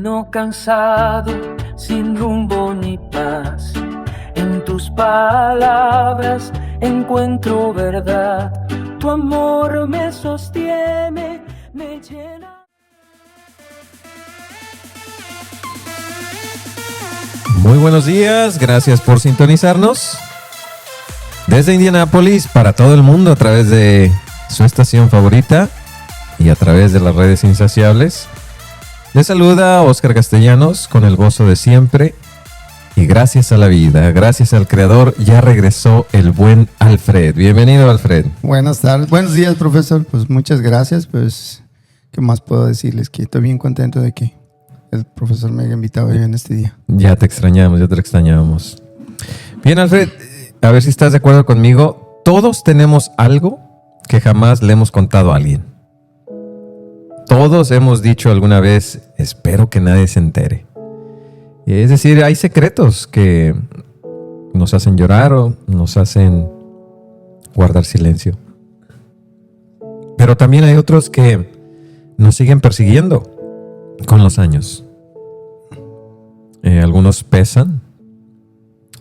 camino cansado, sin rumbo ni paz. En tus palabras encuentro verdad. Tu amor me sostiene, me llena. Muy buenos días, gracias por sintonizarnos. Desde Indianápolis para todo el mundo a través de su estación favorita y a través de las redes insaciables. Les saluda Oscar Castellanos con el gozo de siempre. Y gracias a la vida, gracias al Creador, ya regresó el buen Alfred. Bienvenido, Alfred. Buenas tardes, buenos días, profesor. Pues muchas gracias. Pues, ¿qué más puedo decirles? Que estoy bien contento de que el profesor me haya invitado hoy en este día. Ya te extrañábamos. Bien, Alfred, a ver si estás de acuerdo conmigo. Todos tenemos algo que jamás le hemos contado a alguien. Todos hemos dicho alguna vez, espero que nadie se entere. Es decir, hay secretos que nos hacen llorar o nos hacen guardar silencio. Pero también hay otros que nos siguen persiguiendo con los años. Algunos pesan.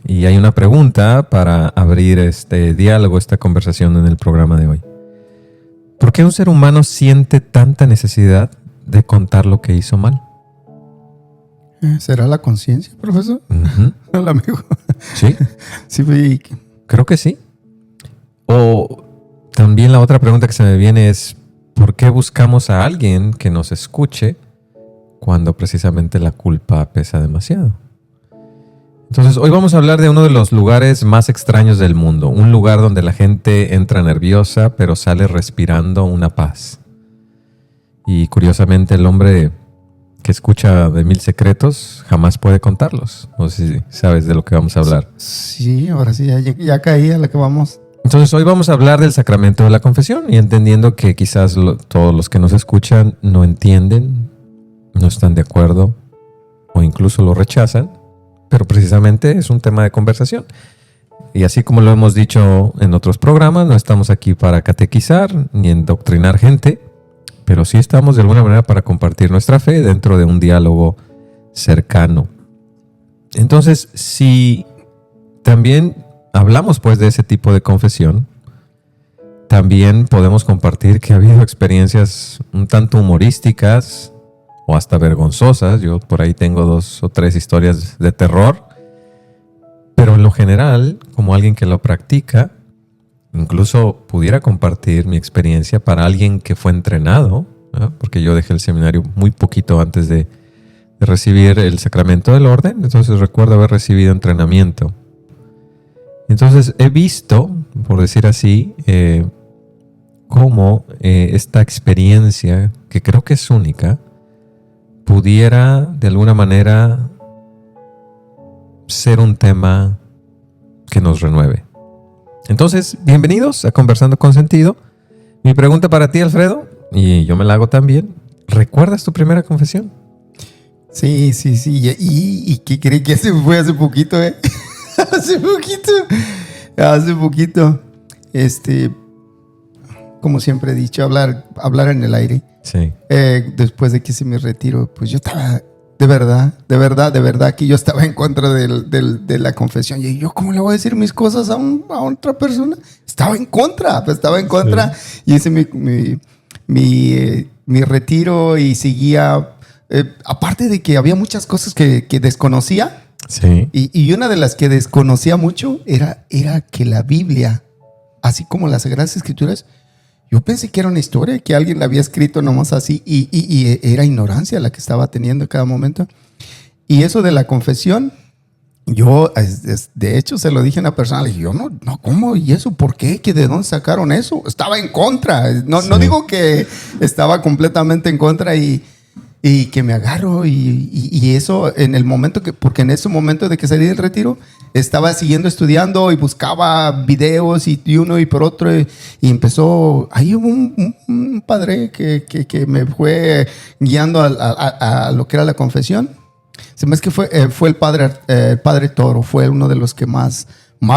Y hay una pregunta para abrir este diálogo, esta conversación en el programa de hoy. ¿Por qué un ser humano siente tanta necesidad de contar lo que hizo mal? ¿Será la conciencia, profesor? A lo mejor. Sí. Sí, creo que sí. O también la otra pregunta que se me viene es, ¿por qué buscamos a alguien que nos escuche cuando precisamente la culpa pesa demasiado? Entonces, hoy vamos a hablar de uno de los lugares más extraños del mundo. Un lugar donde la gente entra nerviosa, pero sale respirando una paz. Y curiosamente, el hombre que escucha de 1000 secretos jamás puede contarlos. No sé si sabes de lo que vamos a hablar. Sí, ahora sí, ya caí a la que vamos. Entonces, hoy vamos a hablar del sacramento de la confesión y entendiendo que quizás todos los que nos escuchan no entienden, no están de acuerdo o incluso lo rechazan. Pero precisamente es un tema de conversación. Y así como lo hemos dicho en otros programas, no estamos aquí para catequizar ni endoctrinar gente, pero sí estamos de alguna manera para compartir nuestra fe dentro de un diálogo cercano. Entonces, si también hablamos pues de ese tipo de confesión, también podemos compartir que ha habido experiencias un tanto humorísticas o hasta vergonzosas. Yo por ahí tengo 2 o 3 historias de terror. Pero en lo general, como alguien que lo practica, incluso pudiera compartir mi experiencia para alguien que fue entrenado, ¿no? Porque yo dejé el seminario muy poquito antes de recibir el sacramento del orden. Entonces recuerdo haber recibido entrenamiento. Entonces he visto, por decir así, cómo esta experiencia, que creo que es única, pudiera de alguna manera ser un tema que nos renueve. Entonces, bienvenidos a Conversando con Sentido. Mi pregunta para ti, Alfredo, y yo me la hago también. ¿Recuerdas tu primera confesión? Sí. ¿Y qué creí que se fue hace poquito, Hace poquito. Como siempre he dicho, hablar en el aire. Sí. Después de que hice mi retiro, pues yo estaba de verdad que yo estaba en contra de la confesión. Y yo, ¿cómo le voy a decir mis cosas a otra persona? Estaba en contra. Sí. Y hice mi retiro y seguía. Aparte de que había muchas cosas que desconocía. Sí. Y una de las que desconocía mucho era que la Biblia, así como las Sagradas Escrituras, yo pensé que era una historia, que alguien la había escrito nomás así y era ignorancia la que estaba teniendo en cada momento. Y eso de la confesión, yo de hecho se lo dije a una persona, le dije, yo no, ¿cómo? ¿Y eso por qué? ¿De dónde sacaron eso? Estaba en contra. No digo que estaba completamente en contra y que me agarro y eso en el momento porque en ese momento de que salí del retiro estaba siguiendo estudiando y buscaba videos y uno y por otro y empezó, ahí hubo un padre que me fue guiando a lo que era la confesión. Se me hace que fue el padre Toro, fue uno de los que más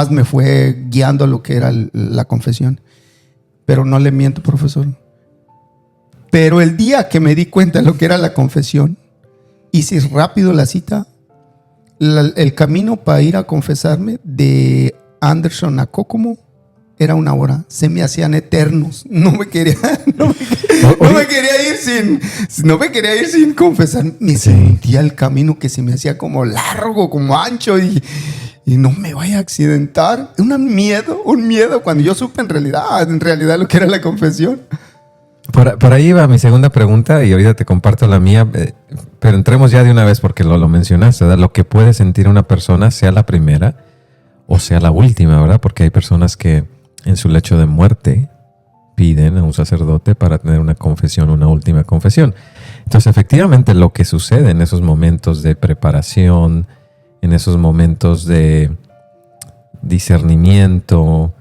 me fue guiando a lo que era la confesión. Pero no le miento, profesor. Pero el día que me di cuenta de lo que era la confesión, hice rápido la cita. El camino para ir a confesarme de Anderson a Kokomo era 1 hora. Se me hacían eternos. No me quería ir sin confesar. Me sentía el camino que se me hacía como largo, como ancho y no me vaya a accidentar. Un miedo cuando yo supe en realidad lo que era la confesión. Por ahí va mi segunda pregunta y ahorita te comparto la mía, pero entremos ya de una vez porque lo mencionaste, ¿verdad? Lo que puede sentir una persona, sea la primera o sea la última, ¿verdad? Porque hay personas que en su lecho de muerte piden a un sacerdote para tener una confesión, una última confesión. Entonces, efectivamente, lo que sucede en esos momentos de preparación, en esos momentos de discernimiento,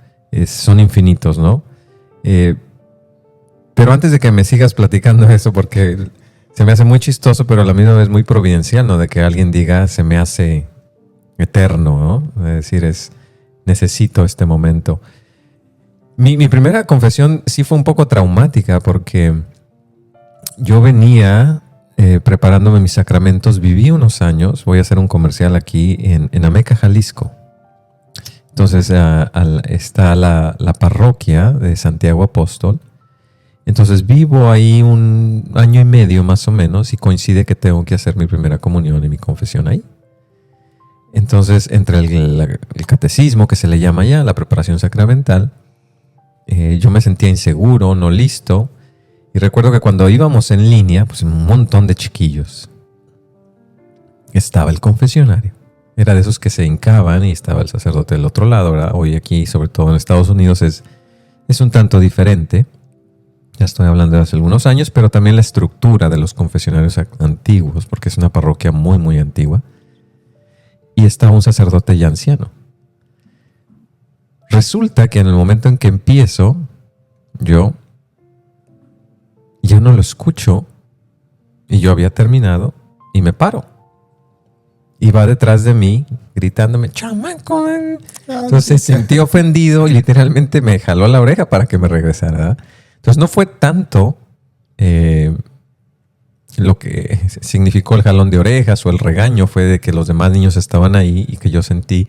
son infinitos, ¿no? Pero antes de que me sigas platicando eso, porque se me hace muy chistoso, pero a la misma vez muy providencial, ¿no? De que alguien diga, se me hace eterno, ¿no? Es decir, necesito este momento. Mi primera confesión sí fue un poco traumática porque yo venía preparándome mis sacramentos, viví unos años, voy a hacer un comercial aquí en Ameca, Jalisco. Entonces está la parroquia de Santiago Apóstol. Entonces vivo ahí 1 año y medio más o menos y coincide que tengo que hacer mi primera comunión y mi confesión ahí. Entonces entre el catecismo, que se le llama ya, la preparación sacramental, yo me sentía inseguro, no listo. Y recuerdo que cuando íbamos en línea, pues un montón de chiquillos, estaba el confesionario. Era de esos que se hincaban y estaba el sacerdote del otro lado, ¿verdad? Hoy aquí, sobre todo en Estados Unidos, es un tanto diferente. Ya estoy hablando de hace algunos años, pero también la estructura de los confesionarios antiguos, porque es una parroquia muy, muy antigua. Y estaba un sacerdote ya anciano. Resulta que en el momento en que empiezo, yo ya no lo escucho y yo había terminado y me paro. Y va detrás de mí gritándome, chamaco. Entonces se sentí ofendido y literalmente me jaló la oreja para que me regresara, ¿verdad? Entonces no fue tanto lo que significó el jalón de orejas o el regaño, fue de que los demás niños estaban ahí y que yo sentí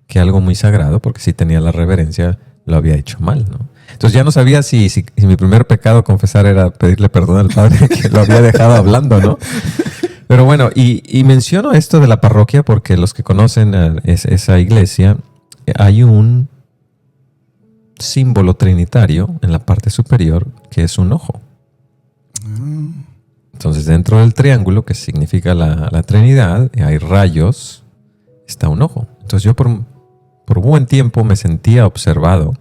que algo muy sagrado, porque si tenía la reverencia, lo había hecho mal, ¿no? Entonces ya no sabía si mi primer pecado confesar era pedirle perdón al Padre que lo había dejado hablando, ¿no? Pero bueno, y menciono esto de la parroquia porque los que conocen esa iglesia, hay un símbolo trinitario en la parte superior que es un ojo. Entonces dentro del triángulo, que significa la Trinidad, hay rayos, está un ojo. Entonces yo por buen tiempo me sentía observado.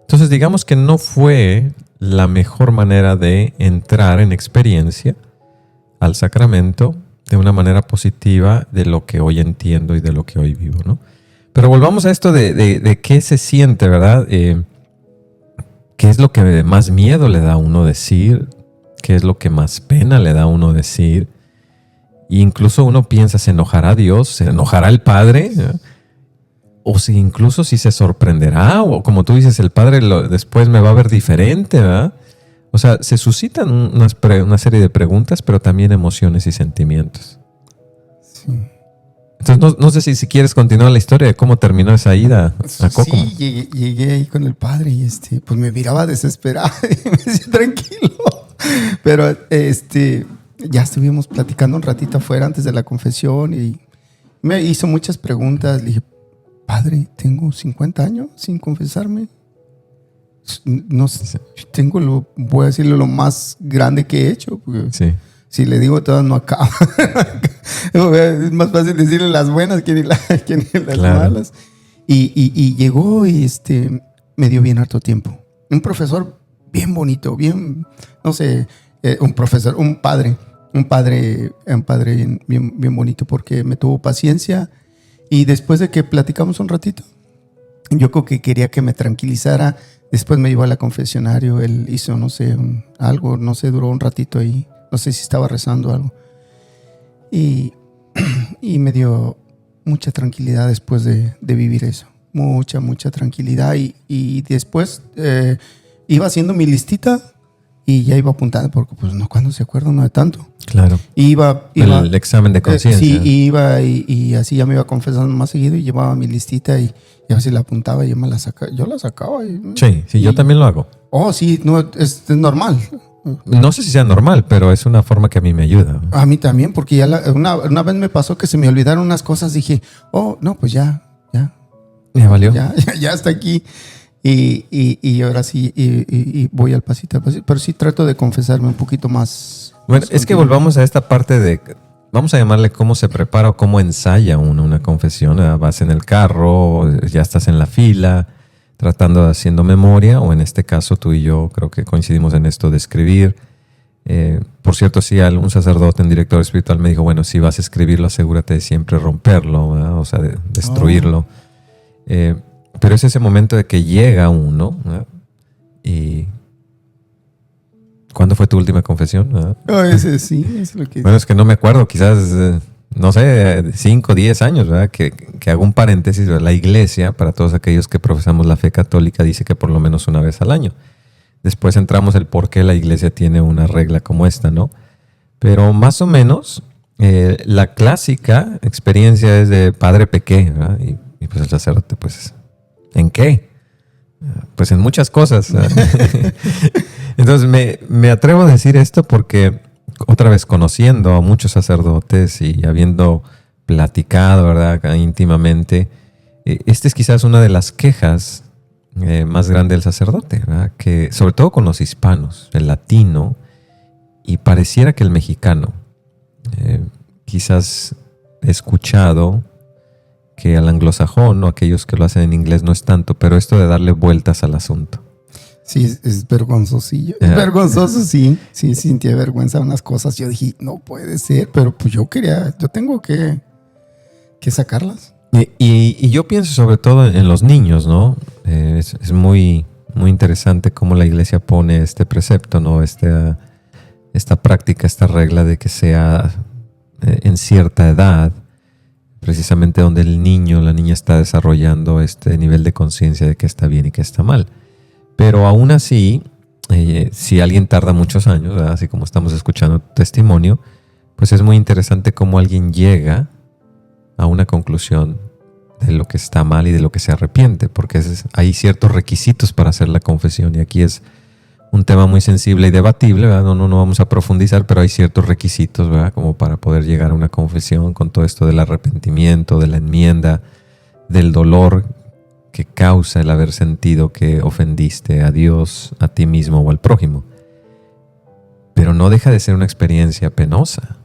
Entonces digamos que no fue la mejor manera de entrar en experiencia al sacramento de una manera positiva de lo que hoy entiendo y de lo que hoy vivo, ¿no? Pero volvamos a esto de qué se siente, ¿verdad? ¿Qué es lo que más miedo le da a uno decir? ¿Qué es lo que más pena le da a uno decir? E incluso uno piensa, ¿se enojará Dios? ¿Se enojará el Padre? O si incluso si se sorprenderá, o como tú dices, el Padre después me va a ver diferente, ¿verdad? O sea, se suscitan una serie de preguntas, pero también emociones y sentimientos. Sí. Entonces, no sé si quieres continuar la historia de cómo terminó esa ida a Kokomo. Sí, llegué ahí con el Padre y pues me miraba desesperado y me decía, tranquilo. Pero ya estuvimos platicando un ratito afuera antes de la confesión y me hizo muchas preguntas. Le dije, Padre, tengo 50 años sin confesarme. No sé, voy a decirle lo más grande que he hecho. Sí. Si le digo todas, no acaba. Es más fácil decirle las buenas que ni las malas. Y llegó y me dio bien harto tiempo. Un profesor bien bonito, bien, no sé, un padre bien bonito porque me tuvo paciencia. Y después de que platicamos un ratito, yo creo que quería que me tranquilizara. Después me llevó al confesionario. Él hizo, no sé, algo, no sé, duró un ratito ahí. No sé si estaba rezando algo. Y me dio mucha tranquilidad después de vivir eso. Mucha tranquilidad. Y después iba haciendo mi listita y ya iba apuntando porque pues no, cuando se acuerda uno de tanto. Claro. Iba El examen de conciencia. sí, iba y así ya me iba confesando más seguido y llevaba mi listita y a veces la apuntaba y yo la sacaba. Sí, yo también lo hago. Oh, sí, no, es normal. No sé si sea normal, pero es una forma que a mí me ayuda. A mí también, porque ya una vez me pasó que se me olvidaron unas cosas. Dije, oh, no, pues ya ¿Me valió? ya está aquí. Y ahora sí, y voy al pasito. Pero sí trato de confesarme un poquito más. Bueno, es que volvamos a esta parte de, vamos a llamarle cómo se prepara o cómo ensaya uno una confesión. Vas en el carro, ya estás en la fila, tratando de haciendo memoria, o en este caso tú y yo creo que coincidimos en esto de escribir. Por cierto, sí, un sacerdote, un director espiritual me dijo, bueno, si vas a escribirlo, asegúrate de siempre romperlo, ¿verdad? O sea, de destruirlo. Pero es ese momento de que llega uno, ¿verdad? Y ¿cuándo fue tu última confesión? Ese sí, es lo que... Bueno, es que no me acuerdo, quizás, no sé, 5, 10 años, ¿verdad? Que hago un paréntesis, ¿verdad? La iglesia, para todos aquellos que profesamos la fe católica, dice que por lo menos una vez al año. Después entramos el por qué la iglesia tiene una regla como esta, ¿no? Pero más o menos, la clásica experiencia es de padre pequé, ¿verdad? Y pues el sacerdote, pues, ¿en qué? Pues en muchas cosas. Entonces me atrevo a decir esto porque otra vez conociendo a muchos sacerdotes y habiendo platicado, ¿verdad?, íntimamente, esta es quizás una de las quejas más grandes del sacerdote, ¿verdad? Que sobre todo con los hispanos, el latino, y pareciera que el mexicano, quizás he escuchado que al anglosajón o aquellos que lo hacen en inglés no es tanto, pero esto de darle vueltas al asunto. Sí, es vergonzosillo. Es vergonzoso, sí. Sí, sentí vergüenza unas cosas. Yo dije, no puede ser, pero pues yo tengo que sacarlas. Y yo pienso sobre todo en los niños, ¿no? Es muy, muy interesante cómo la iglesia pone este precepto, ¿no? Esta práctica, esta regla de que sea en cierta edad, precisamente donde el niño, la niña está desarrollando este nivel de conciencia de qué está bien y qué está mal. Pero aún así, si alguien tarda muchos años, ¿verdad?, así como estamos escuchando tu testimonio, pues es muy interesante cómo alguien llega a una conclusión de lo que está mal y de lo que se arrepiente, porque hay ciertos requisitos para hacer la confesión, y aquí es un tema muy sensible y debatible, ¿verdad? No vamos a profundizar, pero hay ciertos requisitos, ¿verdad?, como para poder llegar a una confesión con todo esto del arrepentimiento, de la enmienda, del dolor que causa el haber sentido que ofendiste a Dios, a ti mismo o al prójimo. Pero no deja de ser una experiencia penosa.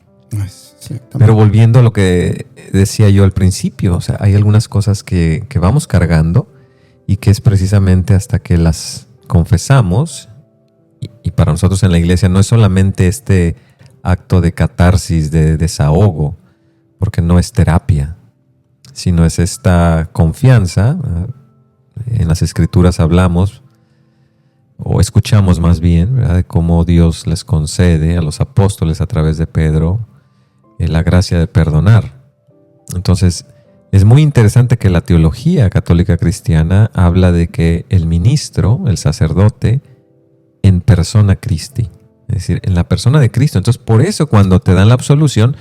Pero volviendo a lo que decía yo al principio, o sea, hay algunas cosas que vamos cargando y que es precisamente hasta que las confesamos, y para nosotros en la iglesia no es solamente este acto de catarsis, de desahogo, porque no es terapia, sino es esta confianza. En las escrituras hablamos, o escuchamos más bien, ¿verdad?, de cómo Dios les concede a los apóstoles a través de Pedro la gracia de perdonar. Entonces, es muy interesante que la teología católica cristiana habla de que el ministro, el sacerdote, en persona Christi, es decir, en la persona de Cristo. Entonces, por eso cuando te dan la absolución,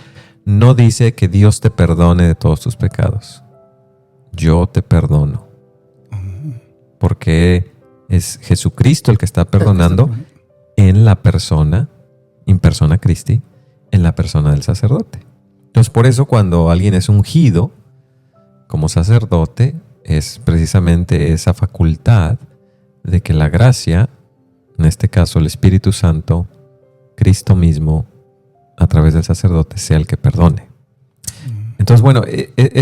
no dice que Dios te perdone de todos tus pecados. Yo te perdono. Porque es Jesucristo el que está perdonando en la persona, in persona Christi, en la persona del sacerdote. Entonces, por eso cuando alguien es ungido como sacerdote, es precisamente esa facultad de que la gracia, en este caso el Espíritu Santo, Cristo mismo, a través del sacerdote, sea el que perdone. Entonces, bueno,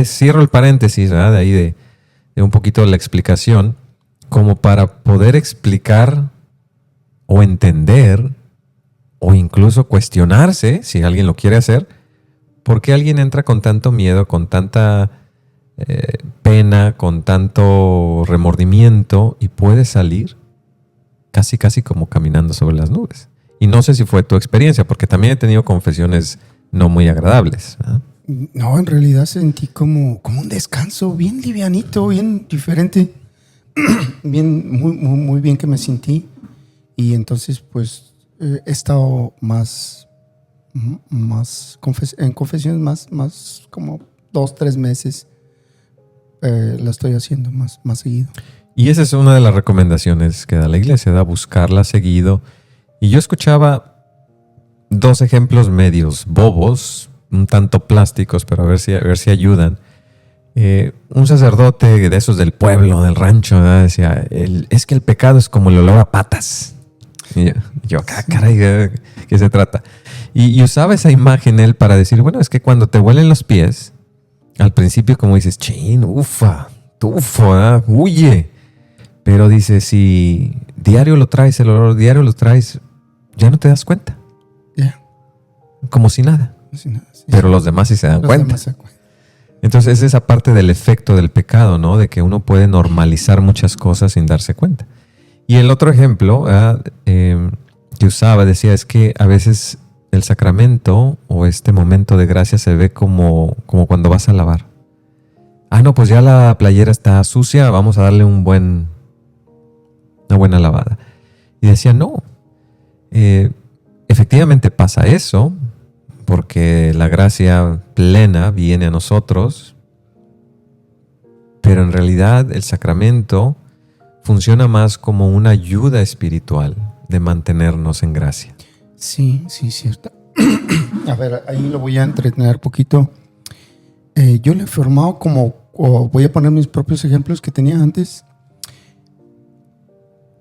cierro el paréntesis, ¿verdad?, de ahí de un poquito la explicación, como para poder explicar o entender o incluso cuestionarse, si alguien lo quiere hacer, por qué alguien entra con tanto miedo, con tanta pena, con tanto remordimiento y puede salir casi como caminando sobre las nubes. Y no sé si fue tu experiencia, porque también he tenido confesiones no muy agradables, ¿verdad? No, en realidad sentí como un descanso bien livianito, bien diferente. Bien, muy bien que me sentí. Y entonces, pues, he estado en confesiones más como 2-3 meses. La estoy haciendo más seguido. Y esa es una de las recomendaciones que da la iglesia, da buscarla seguido. Y yo escuchaba 2 ejemplos medios bobos, un tanto plásticos, pero a ver si ayudan. Un sacerdote de esos del pueblo, del rancho, ¿verdad? Decía, es que el pecado es como el olor a patas. Y yo caray, ¿qué se trata? Y usaba esa imagen él para decir, bueno, es que cuando te huelen los pies, al principio como dices, chin, ufa, tufo, ¿verdad? Huye. Pero dice, si diario lo traes, el olor diario lo traes, ya no te das cuenta. Yeah. Como si nada. Sí. Pero los demás sí se dan cuenta. Entonces es esa parte del efecto del pecado, ¿no? De que uno puede normalizar muchas cosas sin darse cuenta. Y el otro ejemplo que usaba, decía, es que a veces el sacramento o este momento de gracia se ve como cuando vas a lavar. No, pues ya la playera está sucia, vamos a darle una buena lavada. Y decía, no. Efectivamente pasa eso, porque la gracia plena viene a nosotros, pero en realidad el sacramento funciona más como una ayuda espiritual de mantenernos en gracia. Sí, cierto. A ver, ahí lo voy a entretener poquito. Yo le he formado voy a poner mis propios ejemplos que tenía antes.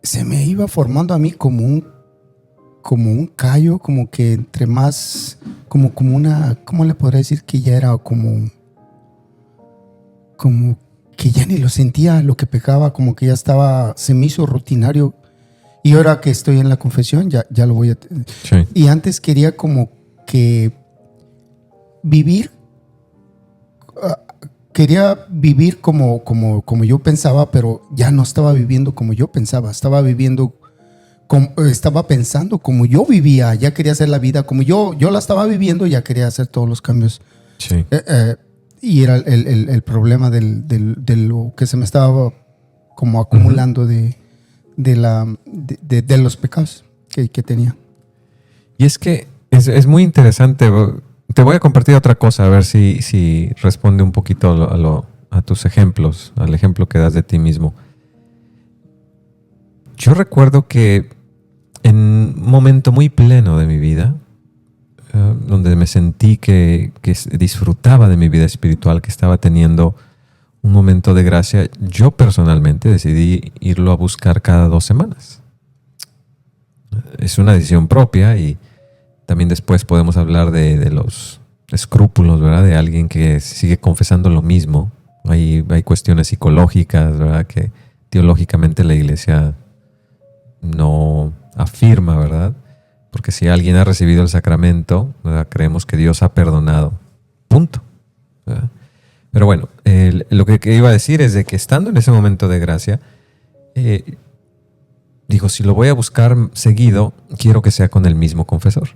Se me iba formando a mí como un callo, como que entre más, como una, ¿cómo le podría decir? Que ya era como que ya ni lo sentía lo que pecaba, como que ya se me hizo rutinario. Y ahora que estoy en la confesión, ya lo voy a... Sí. Y antes quería como que quería vivir como yo pensaba, pero ya no estaba viviendo como yo pensaba. Estaba pensando como yo vivía. Ya quería hacer la vida como yo la estaba viviendo. Ya quería hacer todos los cambios. Sí. Y era el problema de lo que se me estaba como acumulando de los pecados que tenía. Y es que es muy interesante. Te voy a compartir otra cosa, a ver si responde un poquito a tus ejemplos, al ejemplo que das de ti mismo. Yo recuerdo que en un momento muy pleno de mi vida, donde me sentí que disfrutaba de mi vida espiritual, que estaba teniendo un momento de gracia, yo personalmente decidí irlo a buscar cada 2 semanas. Es una decisión propia y también después podemos hablar de los escrúpulos, ¿verdad? De alguien que sigue confesando lo mismo. Hay cuestiones psicológicas, ¿verdad? Que teológicamente la iglesia no afirma, ¿verdad? Porque si alguien ha recibido el sacramento, ¿verdad? Creemos que Dios ha perdonado. Punto. ¿Verdad? Pero bueno, lo que iba a decir es de que estando en ese momento de gracia, digo, si lo voy a buscar seguido, quiero que sea con el mismo confesor.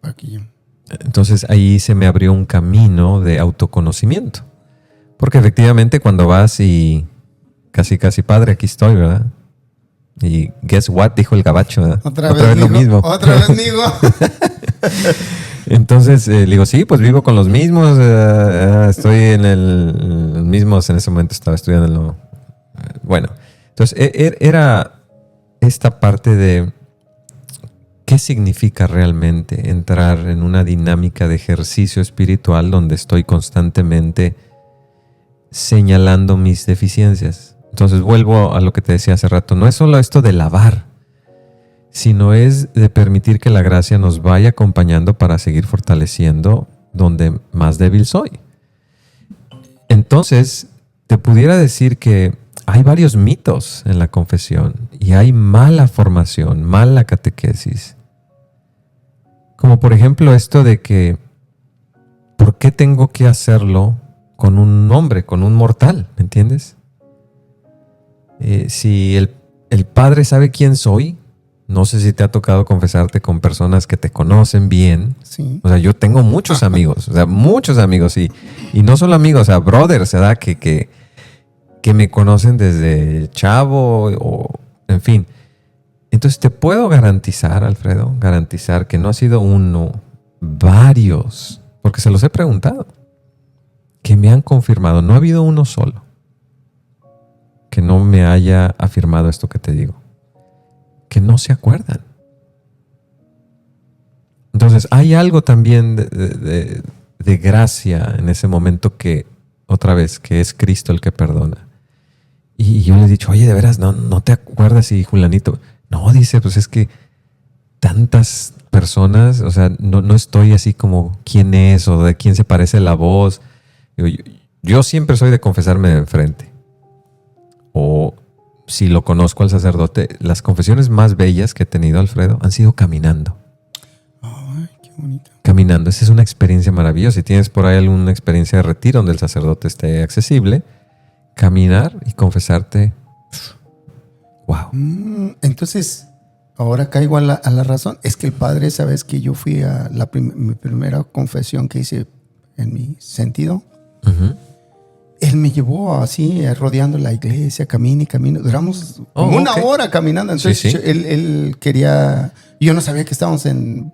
Aquí. Entonces ahí se me abrió un camino de autoconocimiento. Porque efectivamente cuando vas y casi padre, aquí estoy, ¿verdad? Y guess what, dijo el gabacho, ¿verdad? Otra vez lo mismo. Otra vez, amigo. Entonces le digo, sí, pues vivo con los mismos, estoy en el mismos, en ese momento estaba estudiando. Bueno, entonces era esta parte de qué significa realmente entrar en una dinámica de ejercicio espiritual donde estoy constantemente señalando mis deficiencias. Entonces vuelvo a lo que te decía hace rato, no es solo esto de lavar, sino es de permitir que la gracia nos vaya acompañando para seguir fortaleciendo donde más débil soy. Entonces, te pudiera decir que hay varios mitos en la confesión y hay mala formación, mala catequesis. Como por ejemplo esto de que, ¿por qué tengo que hacerlo con un hombre, con un mortal? ¿Me entiendes? Si el Padre sabe quién soy, no sé si te ha tocado confesarte con personas que te conocen bien. Sí. O sea, yo tengo muchos amigos, y no solo amigos, o sea, brothers, ¿verdad? Que me conocen desde chavo, o en fin. Entonces te puedo garantizar, Alfredo, garantizar que no ha sido uno, varios, porque se los he preguntado, que me han confirmado. No ha habido uno solo que no me haya afirmado esto que te digo, que no se acuerdan. Entonces hay algo también de gracia en ese momento que, otra vez, que es Cristo el que perdona. Y yo le he dicho, oye, de veras, no te acuerdas, y Julanito, no, dice, pues es que tantas personas, o sea, no estoy así como quién es o de quién se parece la voz. Yo siempre soy de confesarme de enfrente. O si lo conozco al sacerdote, las confesiones más bellas que he tenido, Alfredo, han sido caminando. Ay, qué bonito. Caminando, esa es una experiencia maravillosa. Si tienes por ahí alguna experiencia de retiro donde el sacerdote esté accesible, caminar y confesarte, wow. Entonces, ahora caigo a la razón. Es que el padre, esa vez que yo fui a mi primera confesión que hice en mi sentido, él me llevó así, rodeando la iglesia, camino y camino. Duramos como una hora caminando. Entonces, sí. Él quería... Yo no sabía que estábamos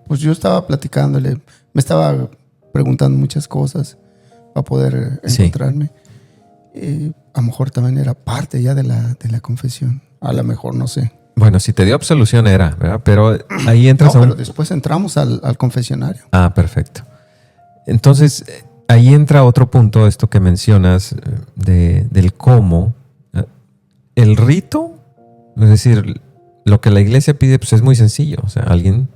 pues yo estaba platicándole, me estaba preguntando muchas cosas para poder encontrarme. A lo mejor también era parte ya de la confesión. A lo mejor, no sé. Bueno, si te dio absolución era, ¿verdad? Pero ahí entras pero después entramos al confesionario. Ah, perfecto. Entonces, ahí entra otro punto, esto que mencionas, del cómo. El rito, es decir, lo que la iglesia pide, pues es muy sencillo. O sea, alguien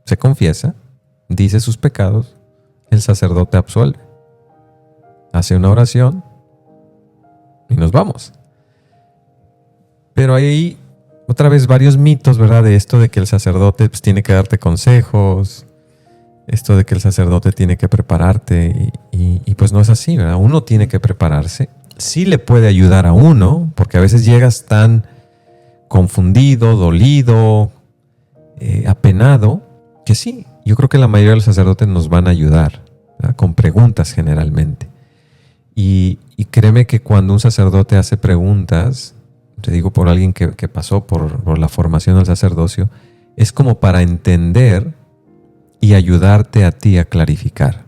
se confiesa, dice sus pecados, el sacerdote absuelve, hace una oración y nos vamos. Pero hay otra vez varios mitos, ¿verdad? De esto de que el sacerdote pues tiene que darte consejos, esto de que el sacerdote tiene que prepararte y pues no es así, ¿verdad? Uno tiene que prepararse. Sí le puede ayudar a uno, porque a veces llegas tan confundido, dolido, apenado, que sí, yo creo que la mayoría de los sacerdotes nos van a ayudar, ¿verdad? Con preguntas generalmente. Y créeme que cuando un sacerdote hace preguntas, te digo por alguien que pasó por la formación del sacerdocio, es como para entender y ayudarte a ti a clarificar.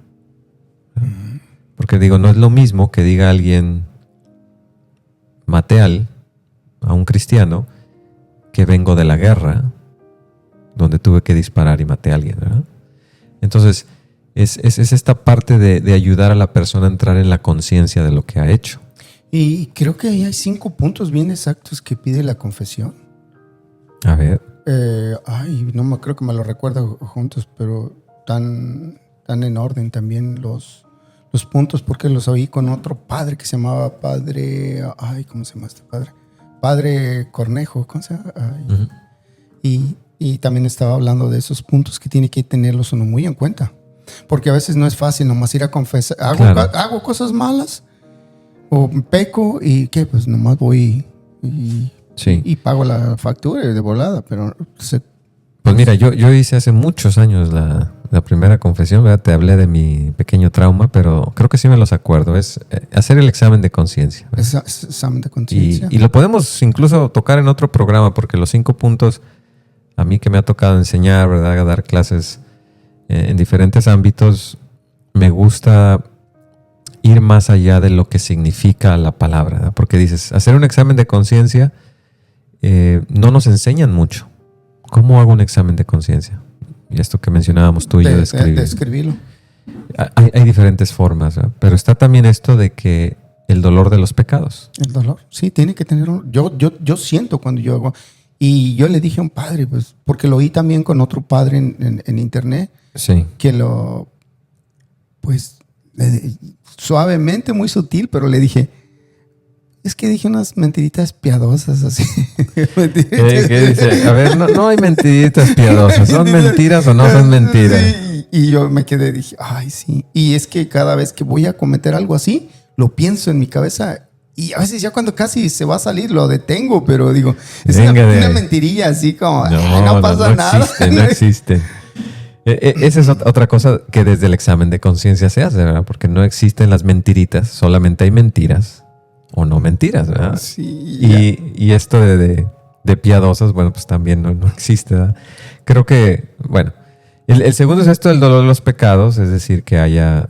Porque digo, no es lo mismo que diga alguien, maté a un cristiano, que vengo de la guerra, donde tuve que disparar y maté a alguien, ¿verdad? Entonces, es esta parte de ayudar a la persona a entrar en la conciencia de lo que ha hecho. Y creo que ahí hay 5 puntos bien exactos que pide la confesión. A ver. Creo que me lo recuerdo juntos, pero tan en orden también los puntos, porque los oí con otro padre que se llamaba Padre... ¿cómo se llama este padre? Padre Cornejo, ¿cómo se llama? Y también estaba hablando de esos puntos que tiene que tenerlos uno muy en cuenta. Porque a veces no es fácil nomás ir a confesar. Hago cosas malas o peco y ¿qué? Pues nomás voy y pago la factura de volada. Pero pues mira, yo hice hace muchos años la primera confesión, ¿verdad? Te hablé de mi pequeño trauma, pero creo que sí me los acuerdo. Es hacer el examen de conciencia. Examen de conciencia. Y lo podemos incluso tocar en otro programa, porque los 5 puntos, a mí que me ha tocado enseñar, ¿verdad? A dar clases en diferentes ámbitos, me gusta ir más allá de lo que significa la palabra, ¿verdad? Porque dices, hacer un examen de conciencia no nos enseñan mucho. ¿Cómo hago un examen de conciencia? Y esto que mencionábamos tú y yo de escribirlo. Hay diferentes formas, ¿verdad? Pero está también esto de que el dolor de los pecados. El dolor, sí, tiene que tener yo siento cuando yo hago. Y yo le dije a un padre, pues, porque lo oí también con otro padre en internet, sí, que suavemente, muy sutil, pero le dije, es que dije unas mentiritas piadosas así. ¿Qué dice? A ver, no hay mentiritas piadosas. ¿Son mentiras o no son mentiras? Sí, y yo me quedé, dije, ay, sí. Y es que cada vez que voy a cometer algo así, lo pienso en mi cabeza. Y a veces ya cuando casi se va a salir, lo detengo, pero digo, es una mentirilla así como, no pasa nada. No existe. Esa es otra cosa que desde el examen de conciencia se hace, ¿verdad? Porque no existen las mentiritas, solamente hay mentiras o no mentiras, ¿verdad? Sí. Y esto de de piadosas, bueno, pues también no existe, ¿verdad? Creo que, bueno, el segundo es esto del dolor de los pecados, es decir, que haya...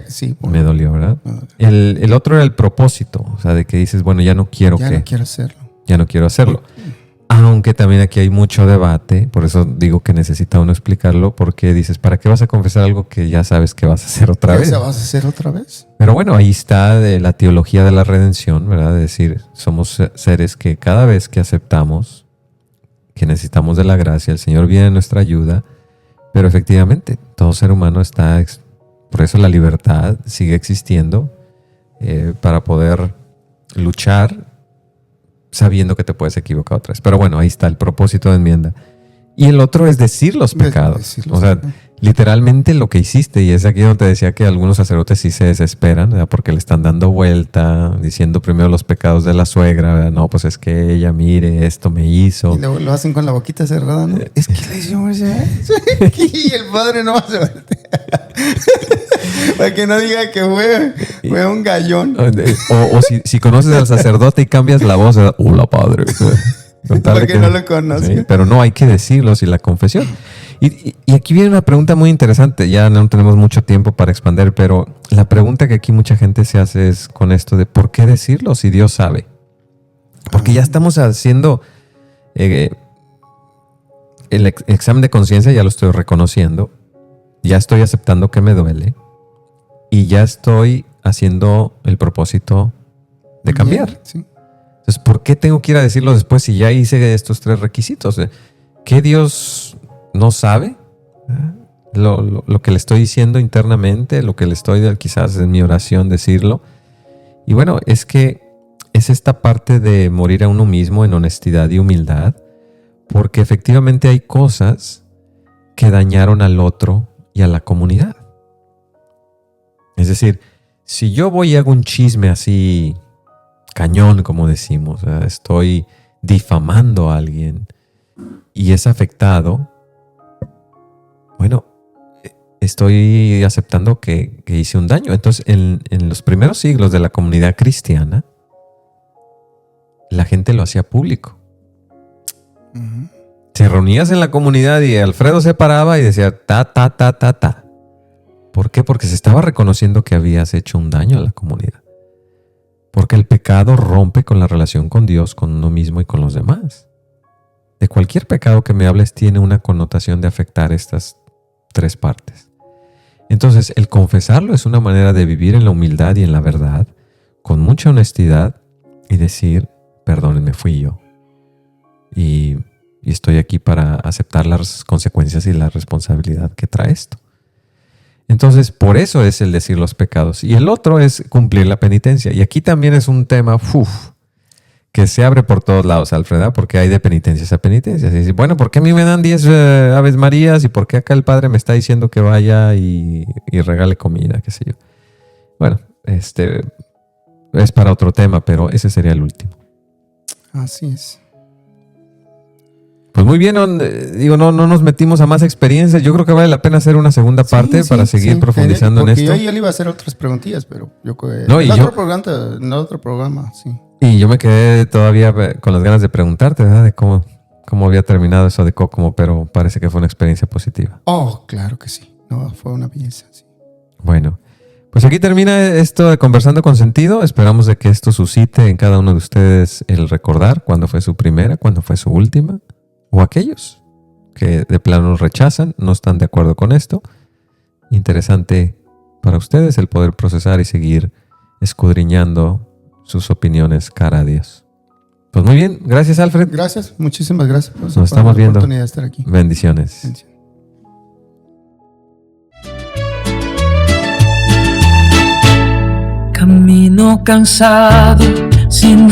Sí, bueno, me dolió, ¿verdad? me dolió. El otro era el propósito, o sea, de que dices, bueno, ya no quiero hacerlo. Ya no quiero hacerlo. Aunque también aquí hay mucho debate, por eso digo que necesita uno explicarlo, porque dices, ¿para qué vas a confesar algo que ya sabes que vas a hacer otra vez? ¿Vas a hacer otra vez? Pero bueno, ahí está de la teología de la redención, ¿verdad? Es decir, somos seres que cada vez que aceptamos que necesitamos de la gracia, el Señor viene a nuestra ayuda, pero efectivamente, todo ser humano está, por eso la libertad sigue existiendo, para poder luchar sabiendo que te puedes equivocar otra vez. Pero bueno, ahí está el propósito de enmienda. Y el otro es decir los pecados. O sea, literalmente lo que hiciste. Y es aquí donde te decía que algunos sacerdotes sí se desesperan, ¿verdad? Porque le están dando vuelta, diciendo primero los pecados de la suegra, ¿verdad? No, pues es que ella, mire, esto me hizo. Y lo hacen con la boquita cerrada, ¿no? Es que le hicimos y el padre no se voltea. Para que no diga que fue un gallón. O si conoces al sacerdote y cambias la voz, ¿verdad? Hola, padre. Para que no lo conozca. Sí, pero no, hay que decirlo, y la confesión. Y aquí viene una pregunta muy interesante. Ya no tenemos mucho tiempo para expandir, pero la pregunta que aquí mucha gente se hace es con esto de ¿por qué decirlo si Dios sabe? Porque ya estamos haciendo el examen de conciencia, ya lo estoy reconociendo, ya estoy aceptando que me duele y ya estoy haciendo el propósito de cambiar. Sí. Entonces, ¿por qué tengo que ir a decirlo después si ya hice estos 3 requisitos? ¿Qué Dios no sabe? Lo que le estoy diciendo internamente, lo que le estoy quizás en mi oración decirlo. Y bueno, es que es esta parte de morir a uno mismo en honestidad y humildad, porque efectivamente hay cosas que dañaron al otro y a la comunidad. Es decir, si yo voy y hago un chisme así cañón, como decimos, estoy difamando a alguien y es afectado, bueno, estoy aceptando que hice un daño. Entonces, en los primeros siglos de la comunidad cristiana, la gente lo hacía público. Uh-huh. Te reunías en la comunidad y Alfredo se paraba y decía ta. ¿Por qué? Porque se estaba reconociendo que habías hecho un daño a la comunidad. Porque el pecado rompe con la relación con Dios, con uno mismo y con los demás. De cualquier pecado que me hables tiene una connotación de afectar estas 3 partes. Entonces, el confesarlo es una manera de vivir en la humildad y en la verdad, con mucha honestidad y decir, perdónenme, fui yo. Y estoy aquí para aceptar las consecuencias y la responsabilidad que trae esto. Entonces, por eso es el decir los pecados. Y el otro es cumplir la penitencia. Y aquí también es un tema que se abre por todos lados, Alfreda, porque hay de penitencias a penitencias. Y dice, bueno, ¿por qué a mí me dan 10 Aves Marías? ¿Y por qué acá el padre me está diciendo que vaya y regale comida? Qué sé yo. Bueno, es para otro tema, pero ese sería el último. Así es. Pues muy bien, no nos metimos a más experiencias. Yo creo que vale la pena hacer una segunda parte para seguir profundizando en esto. Yo le iba a hacer otras preguntillas, pero en otro programa, sí. Y yo me quedé todavía con las ganas de preguntarte, ¿verdad? De cómo había terminado eso de Kokomo, pero parece que fue una experiencia positiva. Oh, claro que sí. No, fue una belleza, sí. Bueno, pues aquí termina esto de Conversando con Sentido. Esperamos de que esto suscite en cada uno de ustedes el recordar cuándo fue su primera, cuándo fue su última, o aquellos que de plano nos rechazan, no están de acuerdo con esto. Interesante para ustedes el poder procesar y seguir escudriñando sus opiniones cara a Dios. Pues muy bien, gracias Alfred. Gracias, muchísimas gracias por Nos estamos viendo. La oportunidad de estar aquí. Bendiciones. Camino cansado, sin